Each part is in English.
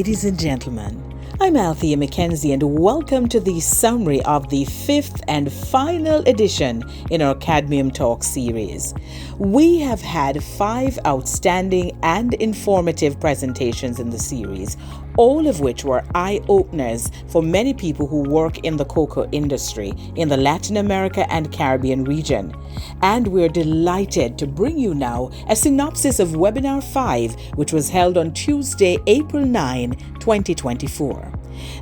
Ladies and gentlemen, I'm Althea McKenzie and welcome to the summary of the fifth and final edition in our Cadmium Talk series. We have had 5 outstanding and informative presentations in the series, all of which were eye-openers for many people who work in the cocoa industry in the Latin America and Caribbean region. And we're delighted to bring you now a synopsis of Webinar 5, which was held on Tuesday, April 9, 2024.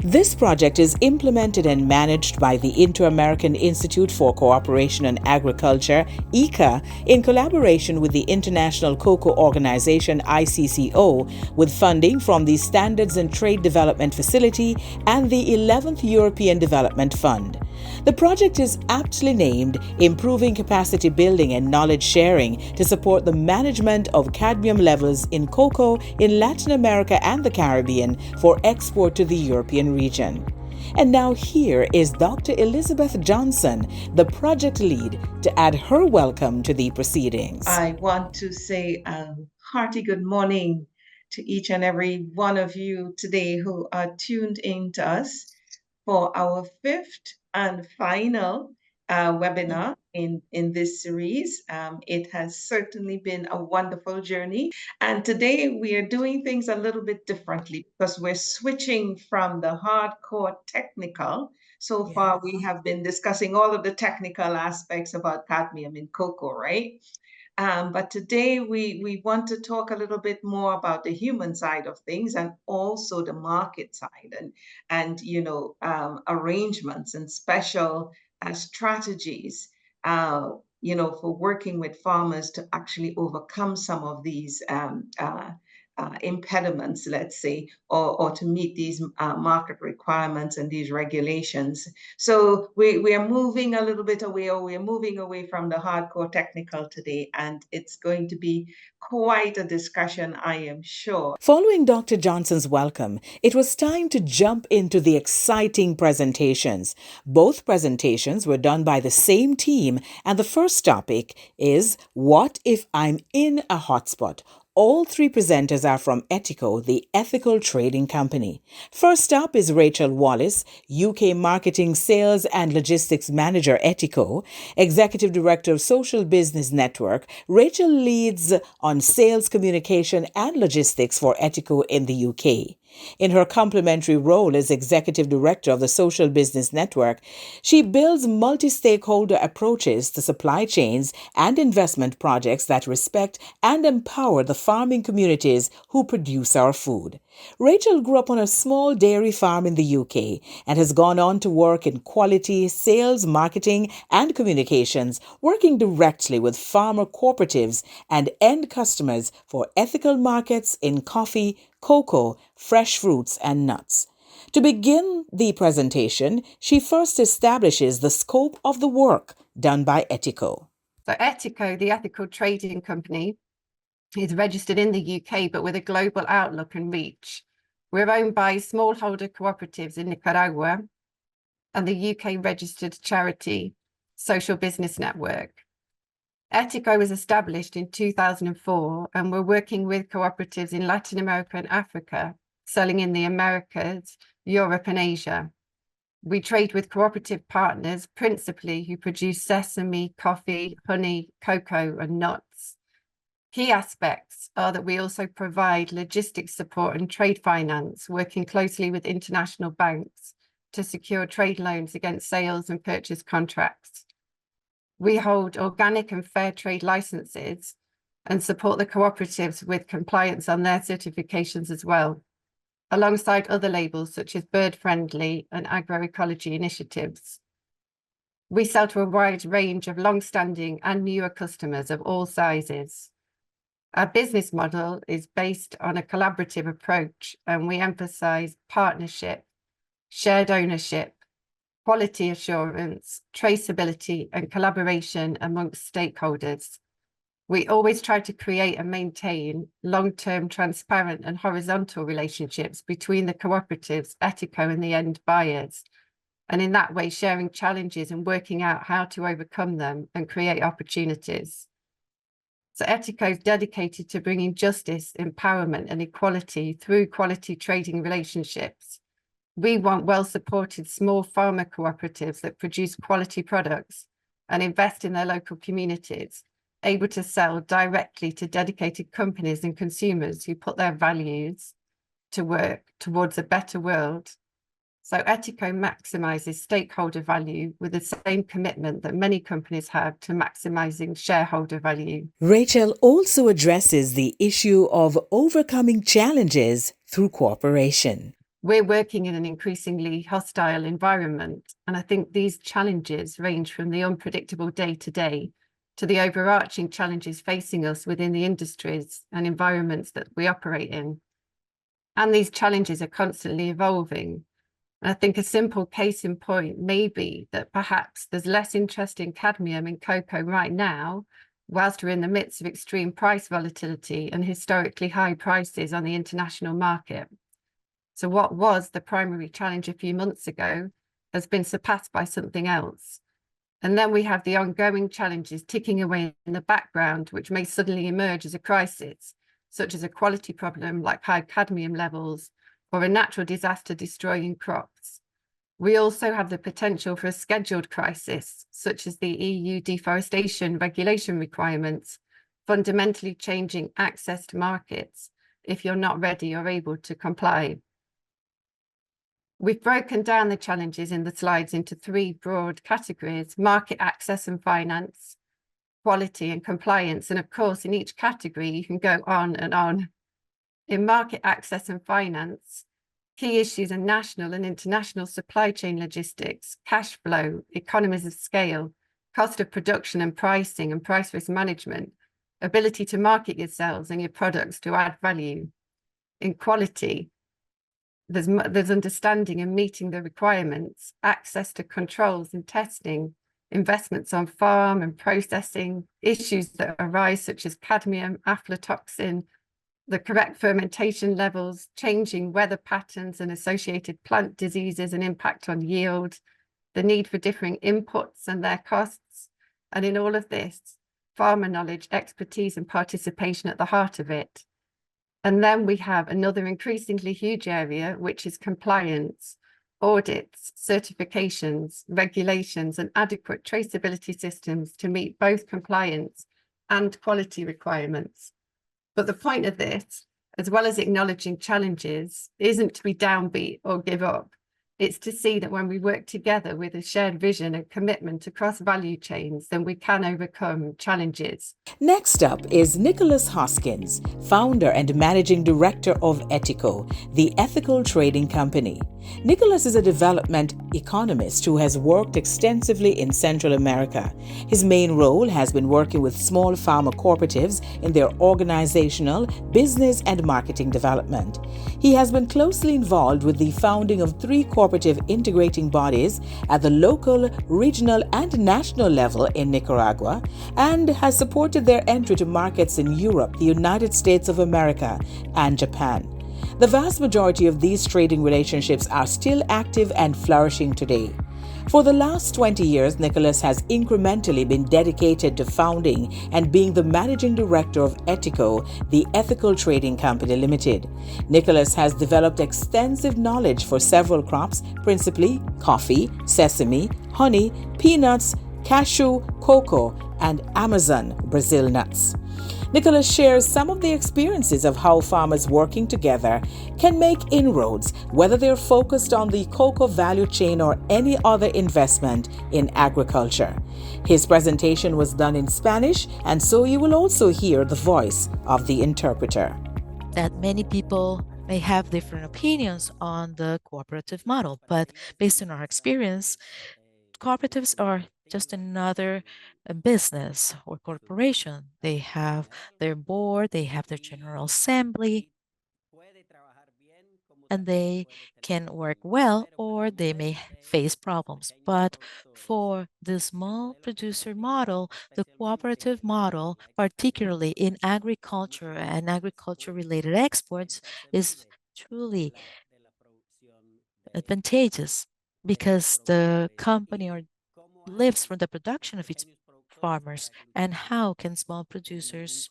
This project is implemented and managed by the Inter-American Institute for Cooperation and Agriculture, ICA, in collaboration with the International Cocoa Organization, ICCO, with funding from the Standards and Trade Development Facility and the 11th European Development Fund. The project is aptly named Improving Capacity Building and Knowledge Sharing to support the management of cadmium levels in cocoa in Latin America and the Caribbean for export to the European region. And now here is Dr. Elizabeth Johnson, the project lead, to add her welcome to the proceedings. I want to say a hearty good morning to each and every one of you today who are tuned in to us for our fifth and final webinar in this series. It has certainly been a wonderful journey. And today we are doing things a little bit differently because we're switching from the hardcore technical. So far, we have been discussing all of the technical aspects about cadmium in cocoa, right? But today we want to talk a little bit more about the human side of things and also the market side and arrangements and special strategies for working with farmers to actually overcome some of these impediments, let's say, or to meet these market requirements and these regulations. So we are moving a little bit away, or we are moving away from the hardcore technical today, and it's going to be quite a discussion, I am sure. Following Dr. Johnson's welcome, it was time to jump into the exciting presentations. Both presentations were done by the same team, and the first topic is, What if I'm in a hotspot? All 3 presenters are from Etico, the ethical trading company. First up is Rachel Wallace, UK Marketing, Sales and Logistics Manager, Etico, Executive Director of Social Business Network. Rachel leads on sales, communication and logistics for Etico in the UK. In her complementary role as Executive Director of the Social Business Network, she builds multi-stakeholder approaches to supply chains and investment projects that respect and empower the farming communities who produce our food. Rachel grew up on a small dairy farm in the UK and has gone on to work in quality, sales, marketing and communications, working directly with farmer cooperatives and end customers for ethical markets in coffee, cocoa, fresh fruits and nuts. To begin the presentation, she first establishes the scope of the work done by Etico. So Etico, the ethical trading company, is registered in the UK, but with a global outlook and reach. We're owned by smallholder cooperatives in Nicaragua and the UK registered charity Social Business Network. Etico was established in 2004, and we're working with cooperatives in Latin America and Africa, selling in the Americas, Europe and Asia. We trade with cooperative partners, principally who produce sesame, coffee, honey, cocoa and nuts. Key aspects are that we also provide logistics support and trade finance, working closely with international banks to secure trade loans against sales and purchase contracts. We hold organic and fair trade licenses and support the cooperatives with compliance on their certifications as well, alongside other labels such as bird friendly and agroecology initiatives. We sell to a wide range of long-standing and newer customers of all sizes. Our business model is based on a collaborative approach, and we emphasize partnership, shared ownership, quality assurance, traceability, and collaboration amongst stakeholders. We always try to create and maintain long-term, transparent and horizontal relationships between the cooperatives, Etico and the end buyers, and in that way sharing challenges and working out how to overcome them and create opportunities. So Etico is dedicated to bringing justice, empowerment, and equality through quality trading relationships. We want well-supported small farmer cooperatives that produce quality products and invest in their local communities, able to sell directly to dedicated companies and consumers who put their values to work towards a better world. So Etico maximizes stakeholder value with the same commitment that many companies have to maximizing shareholder value. Rachel also addresses the issue of overcoming challenges through cooperation. We're working in an increasingly hostile environment, and I think these challenges range from the unpredictable day-to-day to the overarching challenges facing us within the industries and environments that we operate in. And these challenges are constantly evolving. And I think a simple case in point may be that perhaps there's less interest in cadmium in cocoa right now, whilst we're in the midst of extreme price volatility and historically high prices on the international market. So what was the primary challenge a few months ago has been surpassed by something else. And then we have the ongoing challenges ticking away in the background, which may suddenly emerge as a crisis, such as a quality problem like high cadmium levels or a natural disaster destroying crops. We also have the potential for a scheduled crisis, such as the EU deforestation regulation requirements, fundamentally changing access to markets if you're not ready or able to comply. We've broken down the challenges in the slides into three broad categories: market access and finance, quality and compliance. And of course, in each category, you can go on and on. In market access and finance, key issues are national and international supply chain logistics, cash flow, economies of scale, cost of production and pricing and price risk management, ability to market yourselves and your products to add value. In quality, there's understanding and meeting the requirements, access to controls and testing, investments on farm and processing, issues that arise such as cadmium, aflatoxin, the correct fermentation levels, changing weather patterns and associated plant diseases and impact on yield, the need for differing inputs and their costs. And in all of this, farmer knowledge, expertise and participation at the heart of it. And then we have another increasingly huge area, which is compliance, audits, certifications, regulations, and adequate traceability systems to meet both compliance and quality requirements. But the point of this, as well as acknowledging challenges, isn't to be downbeat or give up. It's to see that when we work together with a shared vision and commitment across value chains, then we can overcome challenges. Next up is Nicholas Hoskins, founder and managing director of Etico, the ethical trading company. Nicholas is a development economist who has worked extensively in Central America. His main role has been working with small farmer cooperatives in their organizational, business, and marketing development. He has been closely involved with the founding of 3 cooperative integrating bodies at the local, regional, and national level in Nicaragua, and has supported their entry to markets in Europe, the United States of America, and Japan. The vast majority of these trading relationships are still active and flourishing today. For the last 20 years, Nicholas has incrementally been dedicated to founding and being the managing director of Etico, the ethical trading company limited. Nicholas has developed extensive knowledge for several crops, principally coffee, sesame, honey, peanuts, cashew, cocoa, and Amazon Brazil nuts. Nicholas shares some of the experiences of how farmers working together can make inroads, whether they're focused on the cocoa value chain or any other investment in agriculture. His presentation was done in Spanish, and so you will also hear the voice of the interpreter. That many people may have different opinions on the cooperative model, but based on our experience, cooperatives are just another business or corporation. They have their board, they have their general assembly, and they can work well or they may face problems. But for the small producer model, the cooperative model, particularly in agriculture and agriculture related exports, is truly advantageous because the company or lives from the production of its farmers, and how can small producers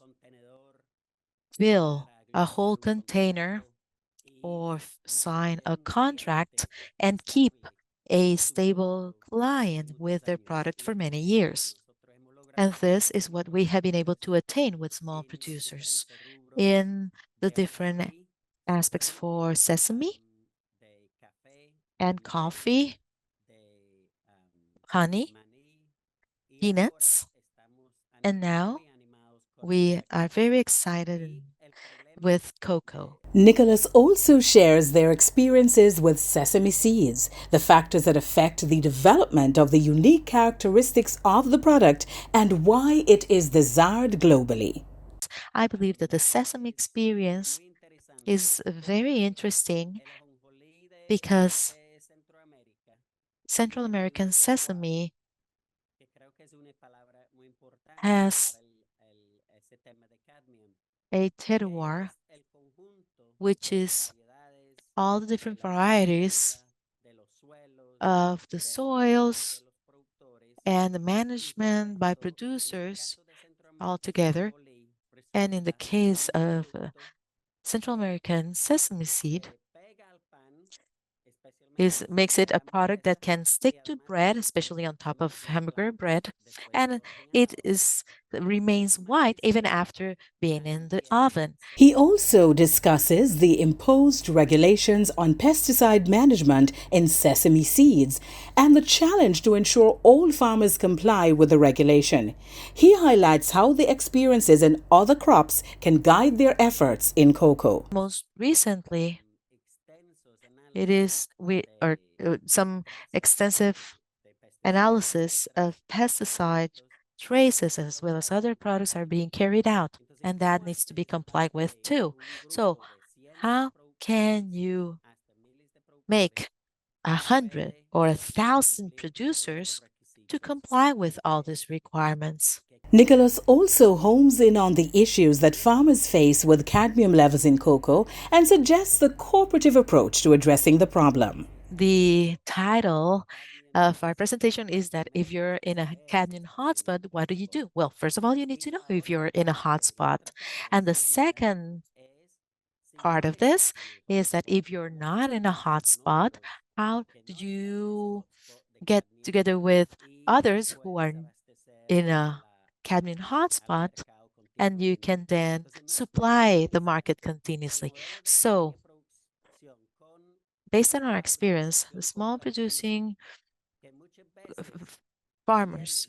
fill a whole container or sign a contract and keep a stable client with their product for many years. And this is what we have been able to attain with small producers in the different aspects for sesame and coffee, honey, peanuts, and now we are very excited with cocoa. Nicholas also shares their experiences with sesame seeds, the factors that affect the development of the unique characteristics of the product, and why it is desired globally. I believe that the sesame experience is very interesting because Central American sesame has a terroir, which is all the different varieties of the soils and the management by producers all together. And in the case of Central American sesame seed, makes it a product that can stick to bread, especially on top of hamburger bread, and remains white even after being in the oven. He also discusses the imposed regulations on pesticide management in sesame seeds and the challenge to ensure all farmers comply with the regulation. He highlights how the experiences in other crops can guide their efforts in cocoa. Most recently, it is some extensive analysis of pesticide traces as well as other products are being carried out, and that needs to be complied with too. So, how can you make 100 or 1,000 producers to comply with all these requirements? Nicholas also homes in on the issues that farmers face with cadmium levels in cocoa and suggests the cooperative approach to addressing the problem. The title of our presentation is that if you're in a cadmium hotspot, what do you do? Well, first of all, you need to know if you're in a hotspot. And the second part of this is that if you're not in a hotspot, how do you get together with others who are in a cadmium hotspot, and you can then supply the market continuously? So, based on our experience, the small producing farmers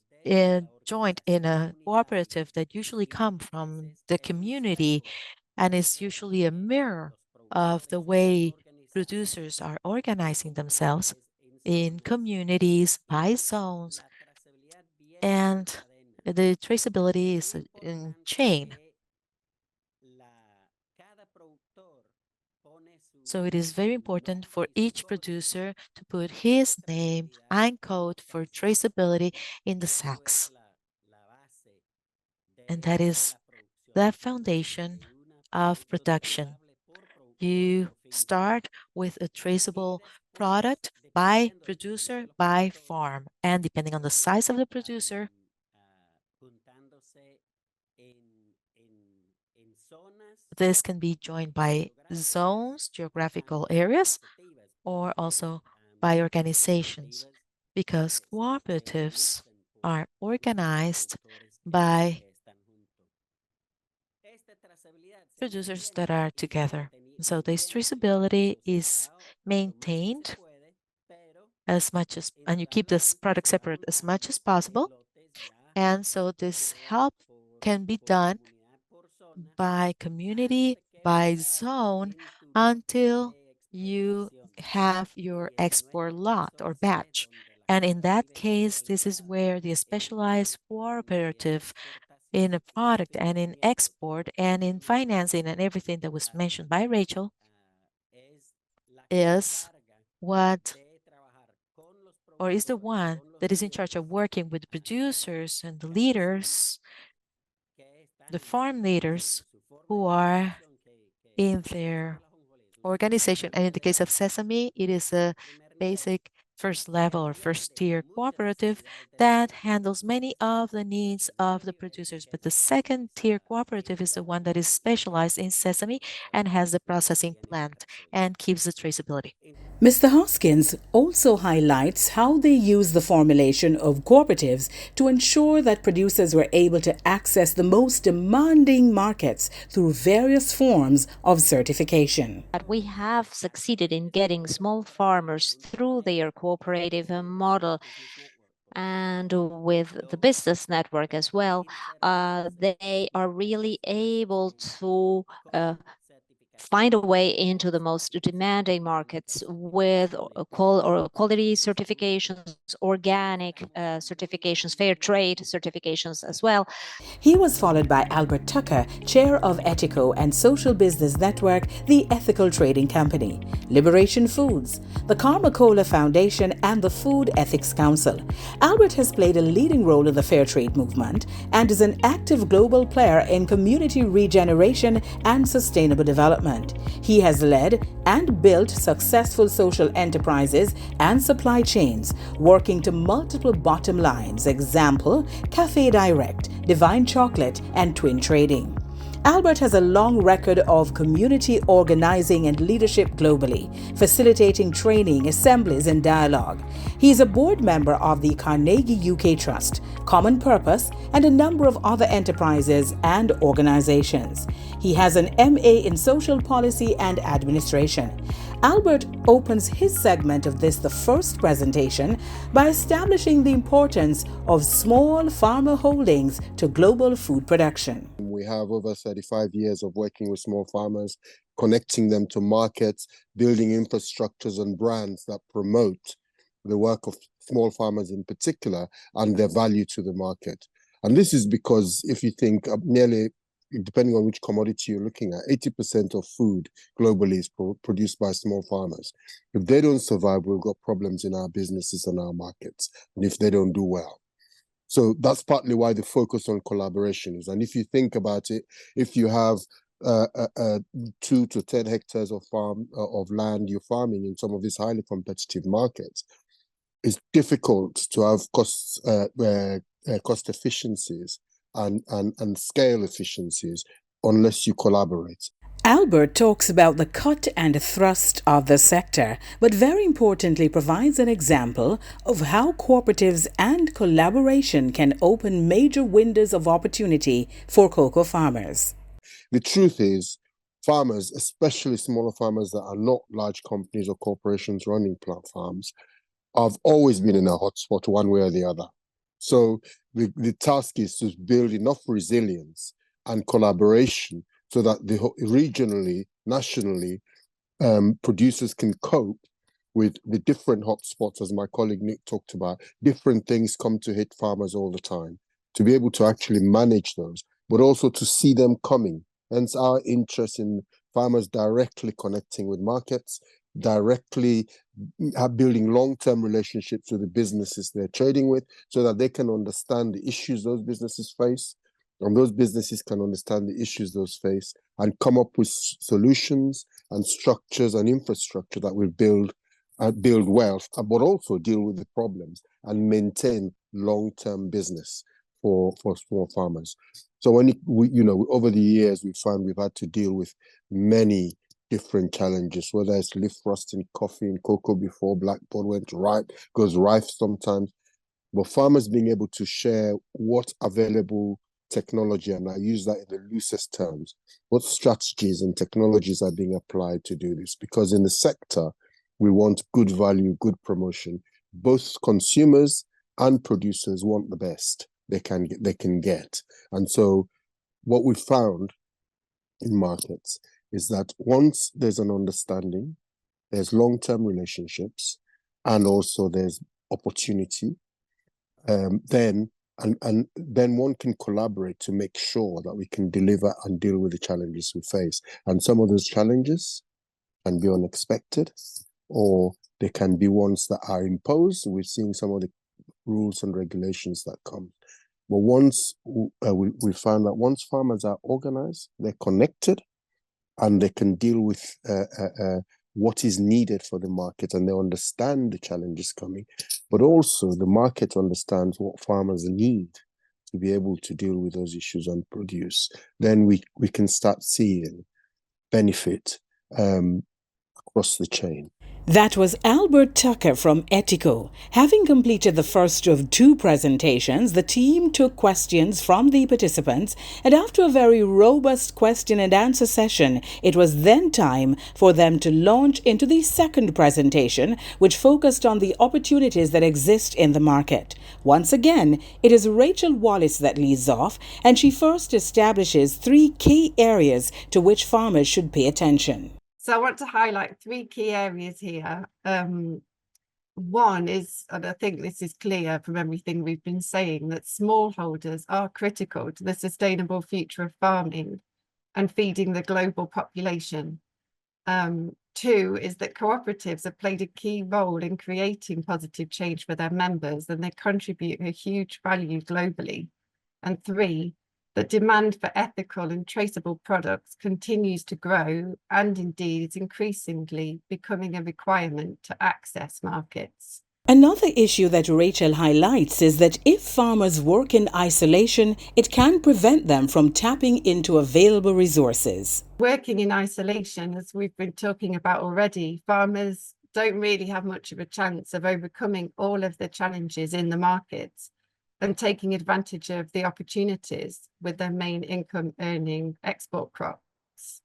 joined in a cooperative that usually come from the community and is usually a mirror of the way producers are organizing themselves in communities by zones, and the traceability is in chain. So it is very important for each producer to put his name and code for traceability in the sacks. And that is the foundation of production. You start with a traceable product by producer, by farm, and depending on the size of the producer, this can be joined by zones, geographical areas, or also by organizations, because cooperatives are organized by producers that are together. So this traceability is maintained as much as, and you keep this product separate as much as possible. And so this help can be done by community, by zone, until you have your export lot or batch. And in that case, this is where the specialized cooperative in a product and in export and in financing and everything that was mentioned by Rachel is what, or is the one that is in charge of working with producers and the leaders, the farm leaders who are in their organization. And in the case of sesame, it is a basic first level or first tier cooperative that handles many of the needs of the producers. But the second tier cooperative is the one that is specialized in sesame and has the processing plant and keeps the traceability. Mr. Hoskins also highlights how they use the formulation of cooperatives to ensure that producers were able to access the most demanding markets through various forms of certification. We have succeeded in getting small farmers through their cooperative model, and with the business network as well, they are really able to find a way into the most demanding markets with quality certifications, organic certifications, fair trade certifications as well. He was followed by Albert Tucker, chair of Ethico and social business network, the Ethical Trading Company, Liberation Foods, the Karma Cola Foundation, and the Food Ethics Council. Albert has played a leading role in the fair trade movement and is an active global player in community regeneration and sustainable development. He has led and built successful social enterprises and supply chains, working to multiple bottom lines, example, Cafe Direct, Divine Chocolate, and Twin Trading. Albert has a long record of community organizing and leadership globally, facilitating training, assemblies, and dialogue. He is a board member of the Carnegie UK Trust, Common Purpose, and a number of other enterprises and organizations. He has an MA in Social Policy and Administration. Albert opens his segment of this, the first presentation, by establishing the importance of small farmer holdings to global food production. We have over 35 years of working with small farmers, connecting them to markets, building infrastructures and brands that promote the work of small farmers in particular and their value to the market. And this is because if you think nearly, depending on which commodity you're looking at, 80% of food globally is produced by small farmers. If they don't survive, we've got problems in our businesses and our markets, and if they don't do well. So that's partly why the focus on collaboration is. And if you think about it, if you have 2 to 10 hectares of land you're farming in some of these highly competitive markets, it's difficult to have cost efficiencies and scale efficiencies unless you collaborate. Albert talks about the cut and thrust of the sector, but very importantly provides an example of how cooperatives and collaboration can open major windows of opportunity for cocoa farmers. The truth is, farmers, especially smaller farmers that are not large companies or corporations running plant farms, have always been in a hotspot one way or the other. So the task is to build enough resilience and collaboration so that regionally, nationally, producers can cope with the different hotspots, as my colleague Nick talked about. Different things come to hit farmers all the time, to be able to actually manage those, but also to see them coming. Hence our interest in farmers directly connecting with markets, directly building long-term relationships with the businesses they're trading with so that they can understand the issues those businesses face, and those businesses can understand the issues those face and come up with solutions and structures and infrastructure that will build wealth, but also deal with the problems and maintain long-term business for small farmers. So when over the years, we've found we've had to deal with many different challenges, whether it's leaf rust in coffee and cocoa before blackboard went ripe, goes ripe sometimes. But farmers being able to share what available technology, and I use that in the loosest terms, what strategies and technologies are being applied to do this. Because in the sector, we want good value, good promotion. Both consumers and producers want the best they can get. And so what we found in markets is that once there's an understanding, there's long-term relationships, and also there's opportunity, then one can collaborate to make sure that we can deliver and deal with the challenges we face. And some of those challenges can be unexpected, or they can be ones that are imposed. We're seeing some of the rules and regulations that come. But once we find that once farmers are organized, they're connected, and they can deal with what is needed for the market, and they understand the challenges coming, but also the market understands what farmers need to be able to deal with those issues and produce, then we can start seeing benefit across the chain. That was Albert Tucker from Etico. Having completed the first of two presentations, the team took questions from the participants, and after a very robust question and answer session, it was then time for them to launch into the second presentation, which focused on the opportunities that exist in the market. Once again, it is Rachel Wallace that leads off, and she first establishes 3 key areas to which farmers should pay attention. So I want to highlight 3 key areas here. One is, and I think this is clear from everything we've been saying, that smallholders are critical to the sustainable future of farming and feeding the global population. 2 is that cooperatives have played a key role in creating positive change for their members, and they contribute a huge value globally. And 3, that demand for ethical and traceable products continues to grow, and indeed is increasingly becoming a requirement to access markets. Another issue that Rachel highlights is that if farmers work in isolation, it can prevent them from tapping into available resources. Working in isolation, as we've been talking about already, farmers don't really have much of a chance of overcoming all of the challenges in the markets and taking advantage of the opportunities with their main income earning export crops.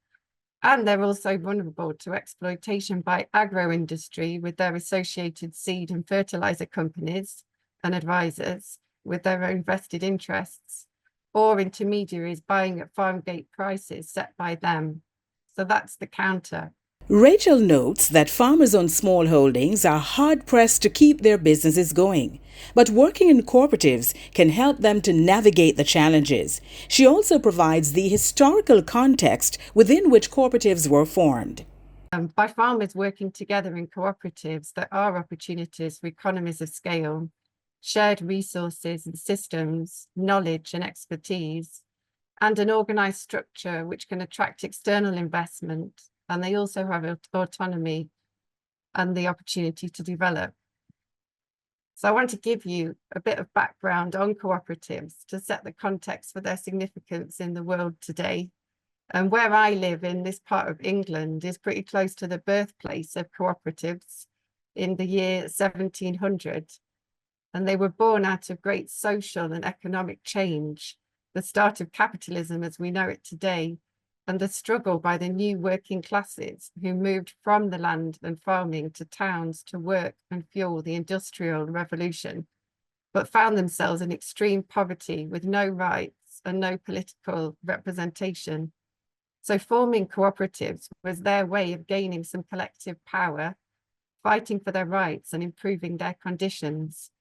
And they're also vulnerable to exploitation by agro-industry with their associated seed and fertilizer companies and advisors with their own vested interests, or intermediaries buying at farm gate prices set by them. So that's the counter. Rachel notes that farmers on small holdings are hard-pressed to keep their businesses going, but working in cooperatives can help them to navigate the challenges. She also provides the historical context within which cooperatives were formed. By farmers working together in cooperatives, there are opportunities for economies of scale, shared resources and systems, knowledge and expertise, and an organised structure which can attract external investment. And they also have autonomy and the opportunity to develop. So I want to give you a bit of background on cooperatives to set the context for their significance in the world today. And where I live in this part of England is pretty close to the birthplace of cooperatives in the year 1700. And they were born out of great social and economic change, the start of capitalism as we know it today, and the struggle by the new working classes who moved from the land and farming to towns to work and fuel the Industrial Revolution, but found themselves in extreme poverty with no rights and no political representation. So forming cooperatives was their way of gaining some collective power, fighting for their rights and improving their conditions.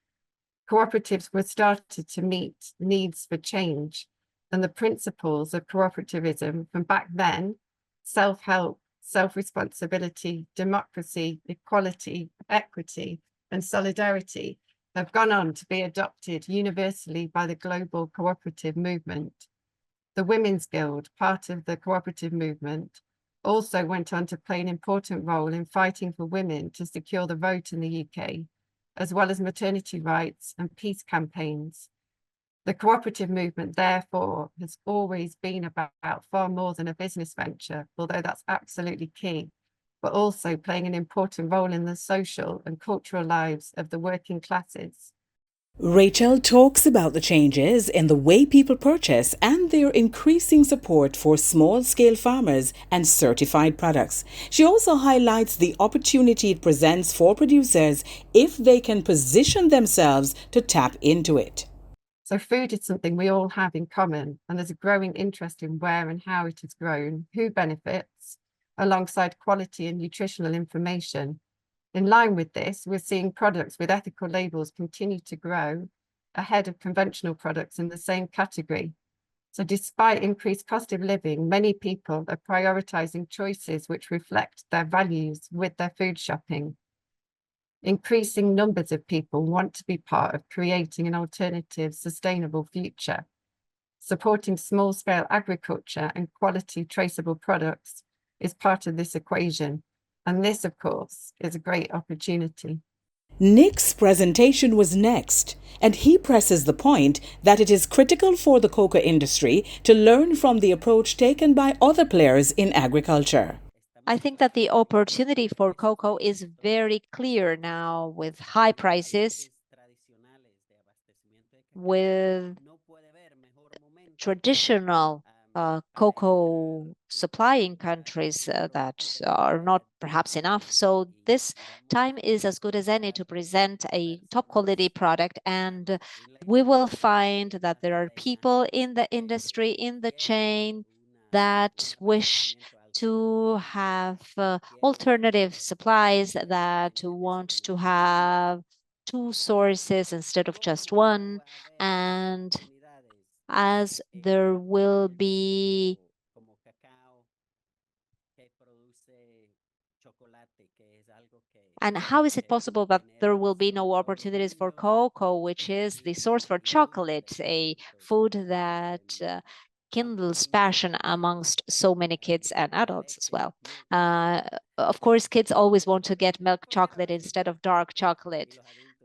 Cooperatives were started to meet needs for change, and the principles of cooperativism from back then, self-help, self-responsibility, democracy, equality, equity, and solidarity, have gone on to be adopted universally by the global cooperative movement. The Women's Guild, part of the cooperative movement, also went on to play an important role in fighting for women to secure the vote in the UK, as well as maternity rights and peace campaigns. The cooperative movement, therefore, has always been about far more than a business venture, although that's absolutely key, but also playing an important role in the social and cultural lives of the working classes. Rachel talks about the changes in the way people purchase and their increasing support for small-scale farmers and certified products. She also highlights the opportunity it presents for producers if they can position themselves to tap into it. So food is something we all have in common, and there's a growing interest in where and how it is grown, who benefits, alongside quality and nutritional information. In line with this, we're seeing products with ethical labels continue to grow ahead of conventional products in the same category. So despite increased cost of living, many people are prioritizing choices which reflect their values with their food shopping. Increasing numbers of people want to be part of creating an alternative, sustainable future. Supporting small-scale agriculture and quality traceable products is part of this equation. And this, of course, is a great opportunity. Nick's presentation was next, and he presses the point that it is critical for the cocoa industry to learn from the approach taken by other players in agriculture. I think that the opportunity for cocoa is very clear now with high prices, with traditional cocoa supplying countries that are not perhaps enough. So this time is as good as any to present a top quality product, and we will find that there are people in the industry, in the chain, that wish to have alternative supplies, that want to have two sources instead of just one. And as there will be and how is it possible that there will be no opportunities for cocoa, which is the source for chocolate, a food that kindles passion amongst so many kids and adults as well. Of course, kids always want to get milk chocolate instead of dark chocolate,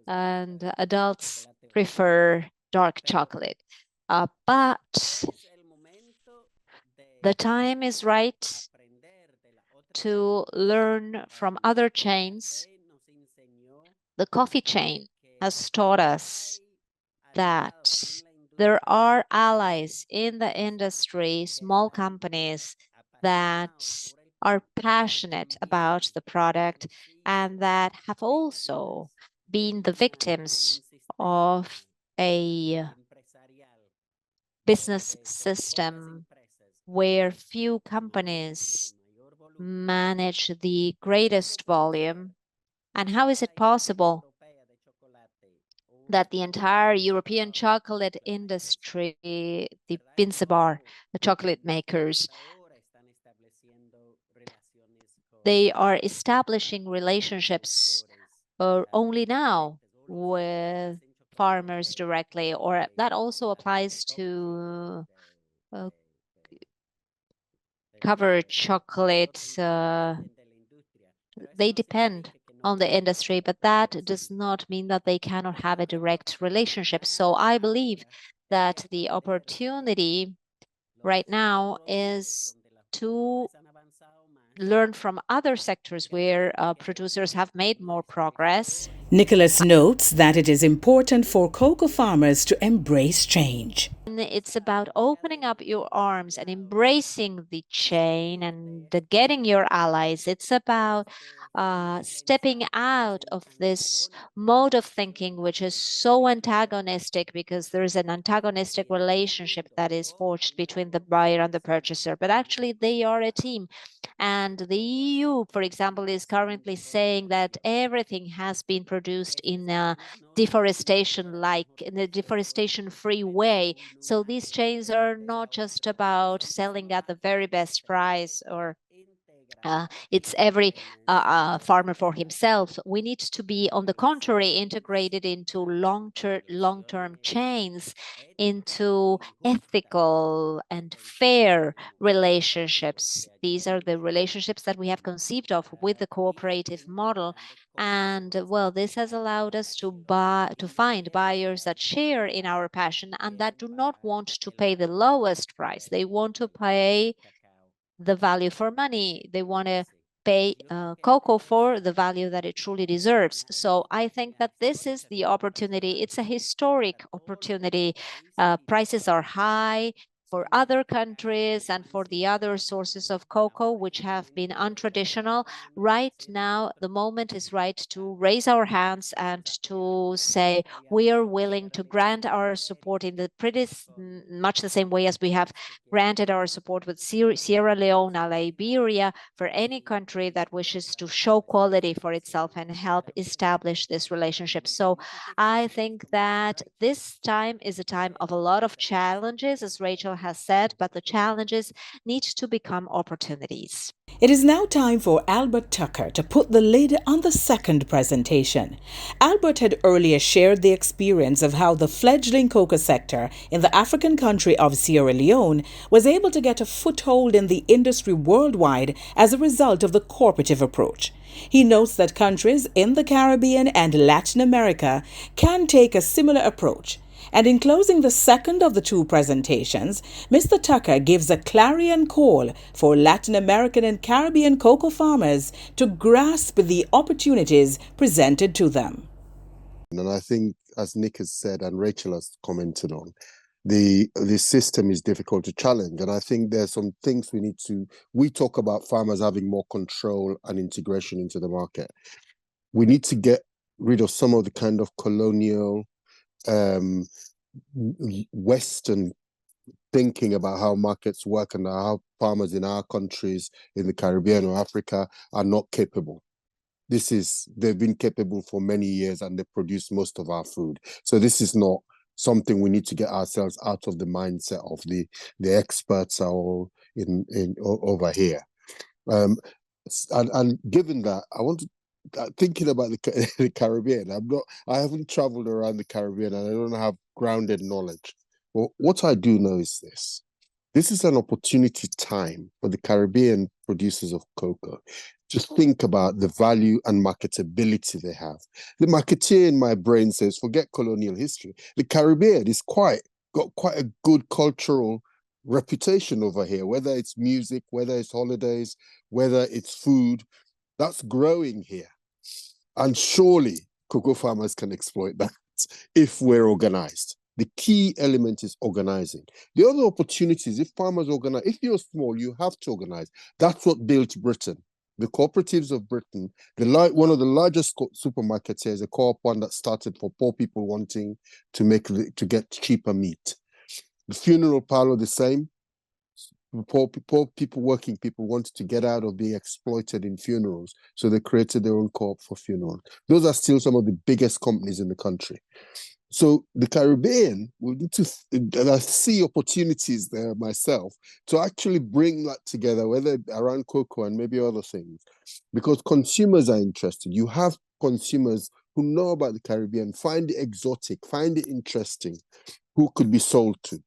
and adults prefer dark chocolate. But the time is right to learn from other chains. The coffee chain has taught us that there are allies in the industry, small companies that are passionate about the product and that have also been the victims of a business system where few companies manage the greatest volume. And how is it possible that the entire European chocolate industry, the Binsebar, the chocolate makers, they are establishing relationships only now with farmers directly, or that also applies to cover chocolate. They depend on the industry, but that does not mean that they cannot have a direct relationship. So I believe that the opportunity right now is to learn from other sectors where producers have made more progress. Nicholas notes that it is important for cocoa farmers to embrace change. It's about opening up your arms and embracing the chain and getting your allies. It's about stepping out of this mode of thinking, which is so antagonistic, because there's an antagonistic relationship that is forged between the buyer and the purchaser. But actually, they are a team. And the EU, for example, is currently saying that everything has been produced in a deforestation-free way. So these chains are not just about selling at the very best price, or it's every farmer for himself. We need to be, on the contrary, integrated into long-term chains, into ethical and fair relationships. These are the relationships that we have conceived of with the cooperative model. And well, this has allowed us to find buyers that share in our passion and that do not want to pay the lowest price. They want to pay the value for money. They want to pay cocoa for the value that it truly deserves. So I think that this is the opportunity. It's a historic opportunity. Prices are high for other countries and for the other sources of cocoa, which have been untraditional. Right now, the moment is right to raise our hands and to say we are willing to grant our support in the pretty much the same way as we have granted our support with Sierra Leone and Liberia, for any country that wishes to show quality for itself and help establish this relationship. So I think that this time is a time of a lot of challenges, as Rachel has said, but the challenges need to become opportunities. It is now time for Albert Tucker to put the lid on the second presentation. Albert had earlier shared the experience of how the fledgling cocoa sector in the African country of Sierra Leone was able to get a foothold in the industry worldwide as a result of the cooperative approach. He notes that countries in the Caribbean and Latin America can take a similar approach. And in closing the second of the two presentations, Mr. Tucker gives a clarion call for Latin American and Caribbean cocoa farmers to grasp the opportunities presented to them. And I think, as Nick has said and Rachel has commented on, the system is difficult to challenge. And I think there's some things we talk about farmers having more control and integration into the market. We need to get rid of some of the kind of colonial Western thinking about how markets work and how farmers in our countries in the Caribbean or Africa are not capable. They've been capable for many years and they produce most of our food. So this is not something we need to get ourselves out of the mindset of the experts are all in over here. And given that, I want to thinking about the Caribbean. I haven't traveled around the Caribbean and I don't have grounded knowledge. Well, what I do know is this. This is an opportunity time for the Caribbean producers of cocoa to think about the value and marketability they have. The marketeer in my brain says, forget colonial history. The Caribbean is got quite a good cultural reputation over here, whether it's music, whether it's holidays, whether it's food. That's growing here. And surely cocoa farmers can exploit that if we're organized. The key element is organizing. The other opportunities, if farmers organize, if you're small, you have to organize. That's what built Britain. The cooperatives of Britain, one of the largest supermarkets here is a co-op one that started for poor people wanting to get cheaper meat. The funeral parlor, the same. Poor people, working people wanted to get out of being exploited in funerals. So they created their own co-op for funerals. Those are still some of the biggest companies in the country. So the Caribbean will need to, and I see opportunities there myself, to actually bring that together, whether around cocoa and maybe other things, because consumers are interested. You have consumers who know about the Caribbean, find it exotic, find it interesting, who could be sold to.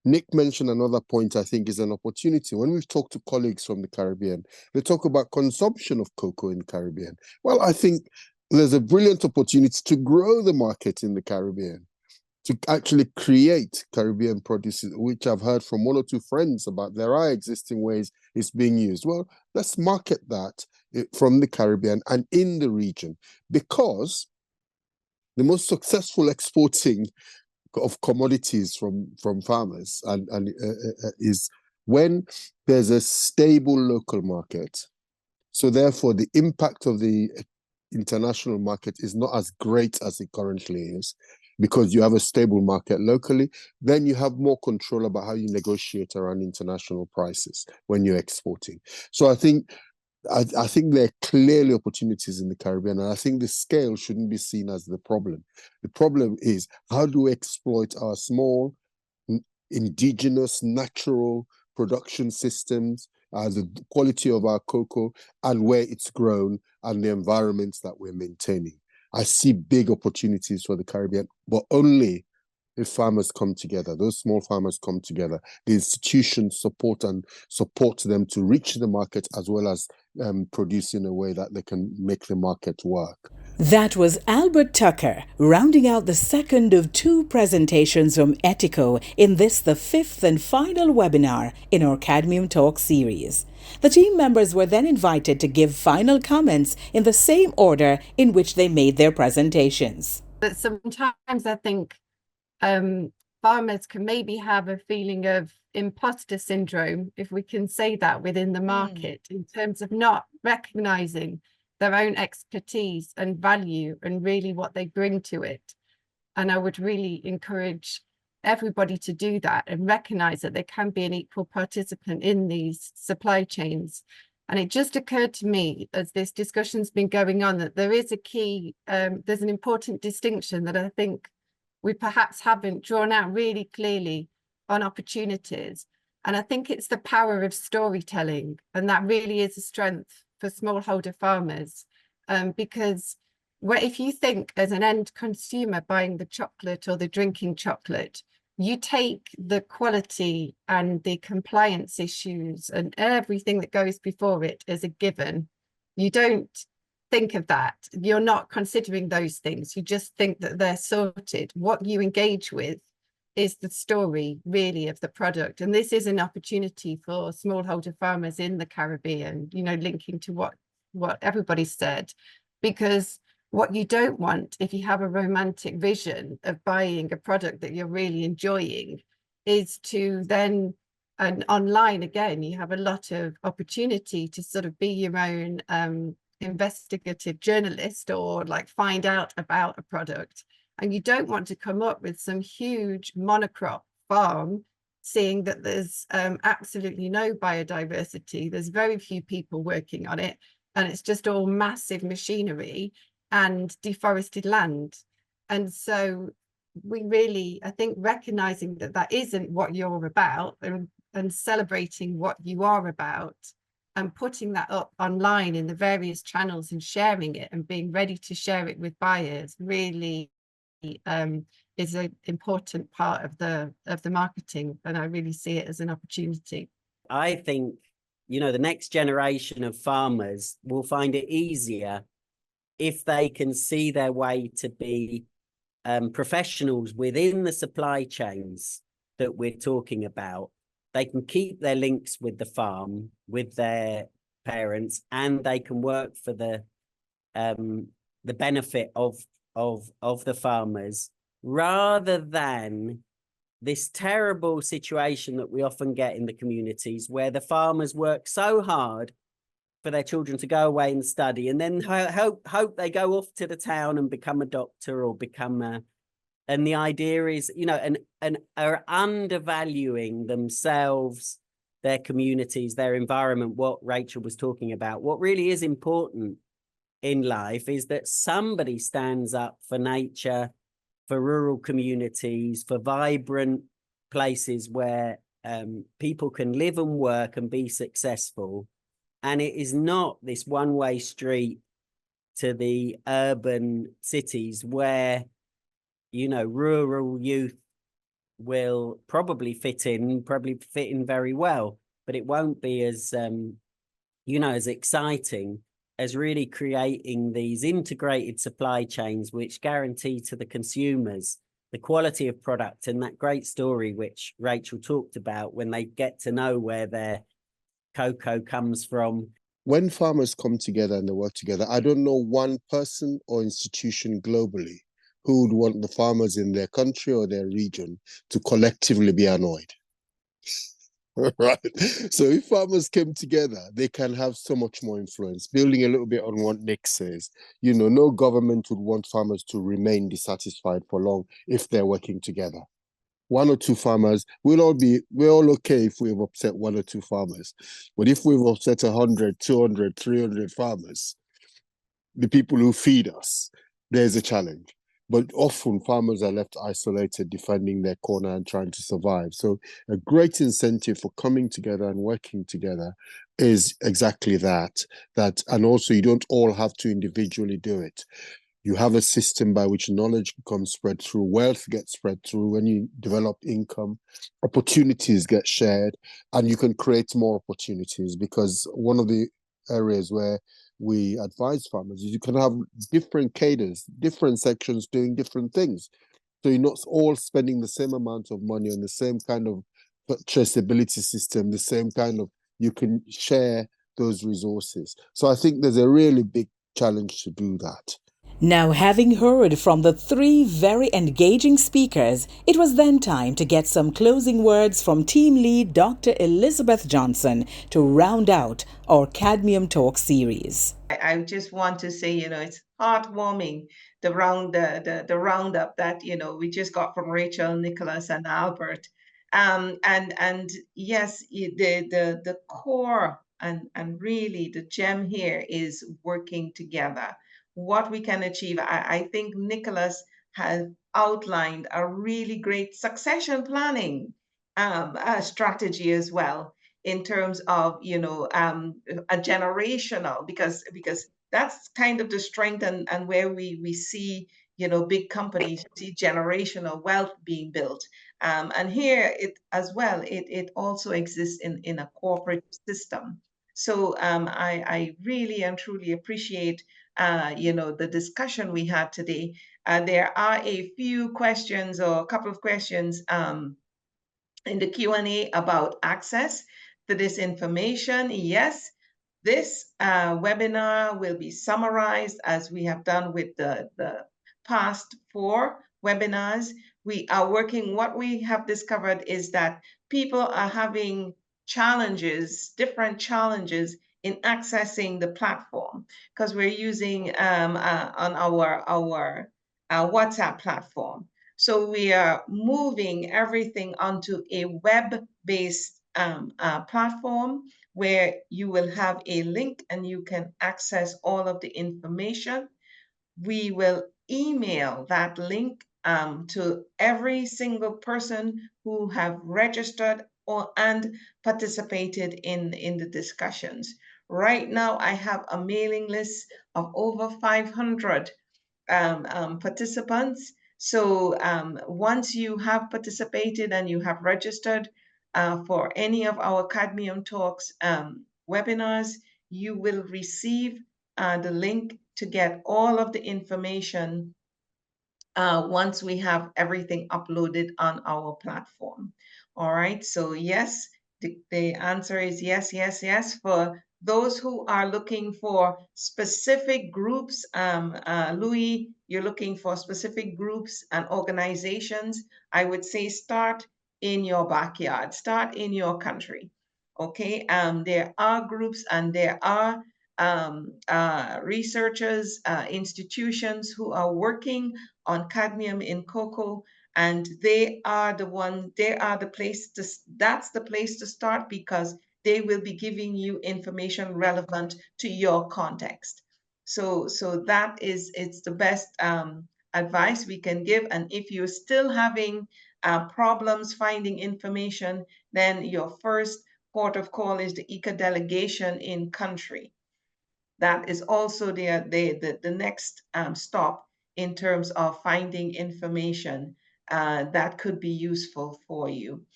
Nick mentioned another point I think is an opportunity. When we've talked to colleagues from the Caribbean, they talk about consumption of cocoa in the Caribbean. Well, I think there's a brilliant opportunity to grow the market in the Caribbean, to actually create Caribbean produce, which I've heard from one or two friends about. There are existing ways it's being used. Well, let's market that from the Caribbean and in the region, because the most successful exporting of commodities from farmers and is when there's a stable local market. So therefore, the impact of the international market is not as great as it currently is, because you have a stable market locally. Then you have more control about how you negotiate around international prices when you're exporting. So I think there are clearly opportunities in the Caribbean, and I think the scale shouldn't be seen as the problem. The problem is, how do we exploit our small, indigenous, natural production systems, the quality of our cocoa and where it's grown and the environments that we're maintaining. I see big opportunities for the Caribbean, but only if farmers come together, those small farmers come together, the institutions support them to reach the market, as well as produce in a way that they can make the market work. That was Albert Tucker, rounding out the second of two presentations from Etico in this, the fifth and final webinar in our Cadmium Talk series. The team members were then invited to give final comments in the same order in which they made their presentations. But sometimes I think farmers can maybe have a feeling of imposter syndrome, if we can say that, within the market, in terms of not recognizing their own expertise and value and really what they bring to it. And I would really encourage everybody to do that and recognize that they can be an equal participant in these supply chains. And it just occurred to me as this discussion's been going on that there is a key, there's an important distinction that I think we perhaps haven't drawn out really clearly on opportunities. And I think it's the power of storytelling, and that really is a strength for smallholder farmers, because if you think as an end consumer buying the chocolate or the drinking chocolate, you take the quality and the compliance issues and everything that goes before it as a given. You don't think of that. You're not considering those things. You just think that they're sorted. What you engage with is the story really of the product. And this is an opportunity for smallholder farmers in the Caribbean, you know, linking to what everybody said, because what you don't want, if you have a romantic vision of buying a product that you're really enjoying, is to then, and online again, you have a lot of opportunity to sort of be your own investigative journalist, or like find out about a product. And you don't want to come up with some huge monocrop farm, seeing that there's absolutely no biodiversity, there's very few people working on it, and it's just all massive machinery and deforested land. And so we really, I think, recognizing that that isn't what you're about, and celebrating what you are about, and putting that up online in the various channels and sharing it and being ready to share it with buyers really is an important part of the marketing. And I really see it as an opportunity. I think, you know, the next generation of farmers will find it easier if they can see their way to be professionals within the supply chains that we're talking about. They can keep their links with the farm, with their parents, and they can work for the benefit of the farmers, rather than this terrible situation that we often get in the communities where the farmers work so hard for their children to go away and study, and then hope they go off to the town and become a doctor or become a, and the idea is, you know, and are undervaluing themselves, their communities, their environment. What Rachel was talking about, what really is important in life is that somebody stands up for nature, for rural communities, for vibrant places where people can live and work and be successful. And it is not this one-way street to the urban cities where, you know, rural youth will probably fit in very well, but it won't be as, you know, as exciting as really creating these integrated supply chains which guarantee to the consumers the quality of product and that great story which Rachel talked about, when they get to know where their cocoa comes from. When farmers come together and they work together, I don't know one person or institution globally who would want the farmers in their country or their region to collectively be annoyed. Right. So if farmers came together, they can have so much more influence. Building a little bit on what Nick says, you know, no government would want farmers to remain dissatisfied for long if they're working together. One or two farmers, we're all okay if we've upset one or two farmers. But if we've upset 100, 200, 300 farmers, the people who feed us, there's a challenge. But often farmers are left isolated, defending their corner and trying to survive. So a great incentive for coming together and working together is exactly that. And also you don't all have to individually do it. You have a system by which knowledge becomes spread through, wealth gets spread through. When you develop income, opportunities get shared, and you can create more opportunities, because one of the areas where we advise farmers is you can have different cadres, different sections doing different things. So you're not all spending the same amount of money on the same kind of traceability system, the same kind of, you can share those resources. So I think there's a really big challenge to do that. Now, having heard from the three very engaging speakers, it was then time to get some closing words from team lead Dr. Elizabeth Johnson to round out our Cadmium Talk series. I just want to say, you know, it's heartwarming, the roundup that, you know, we just got from Rachel, Nicholas, and Albert. And yes, the core and really the gem here is working together. What we can achieve. I think Nicholas has outlined a really great succession planning strategy as well, in terms of, a generational, because that's kind of the strength, and where we see, big companies see generational wealth being built. And here it as well, it also exists in a corporate system. So I really and truly appreciate the discussion we had today. There are a few questions, or a couple of questions, in the Q&A about access to this information. Yes, this webinar will be summarized as we have done with the past 4 webinars. We are working, what we have discovered is that people are having challenges, different challenges in accessing the platform, because we're using on our WhatsApp platform. So we are moving everything onto a web-based platform, where you will have a link and you can access all of the information. We will email that link to every single person who have registered and participated in the discussions. Right now, I have a mailing list of over 500 participants. So once you have participated and you have registered for any of our Cadmium Talks webinars, you will receive the link to get all of the information once we have everything uploaded on our platform. All right, so yes, the answer is yes, yes, yes. For those who are looking for specific groups, Louis, you're looking for specific groups and organizations, I would say start in your backyard, start in your country. Okay, there are groups and there are researchers, institutions who are working on cadmium in cocoa, and they are the place to, that's the place to start, because they will be giving you information relevant to your context. So that is, it's the best advice we can give. And if you're still having problems finding information, then your first port of call is the ICA delegation in country. That is also the next stop in terms of finding information that could be useful for you.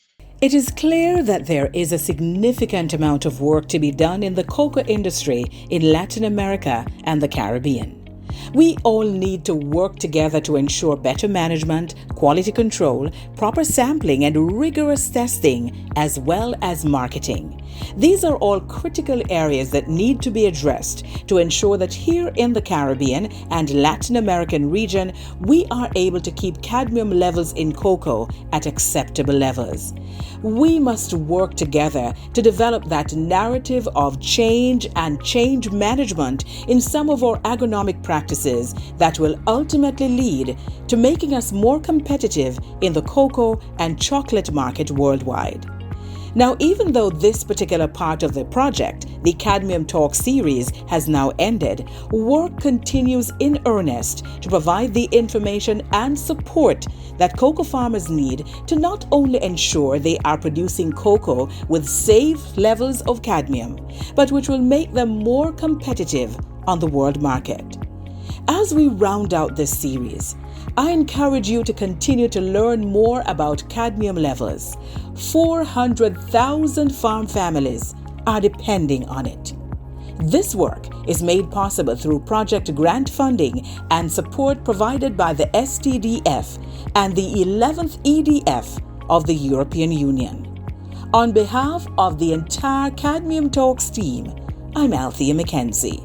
It is clear that there is a significant amount of work to be done in the cocoa industry in Latin America and the Caribbean. We all need to work together to ensure better management, quality control, proper sampling, and rigorous testing, as well as marketing. These are all critical areas that need to be addressed to ensure that here in the Caribbean and Latin American region, we are able to keep cadmium levels in cocoa at acceptable levels. We must work together to develop that narrative of change and change management in some of our agronomic practices that will ultimately lead to making us more competitive in the cocoa and chocolate market worldwide. Now, even though this particular part of the project, the Cadmium Talk series, has now ended, work continues in earnest to provide the information and support that cocoa farmers need to not only ensure they are producing cocoa with safe levels of cadmium, but which will make them more competitive on the world market. As we round out this series, I encourage you to continue to learn more about cadmium levels. 400,000 farm families are depending on it. This work is made possible through project grant funding and support provided by the STDF and the 11th EDF of the European Union. On behalf of the entire Cadmium Talks team, I'm Althea Mackenzie.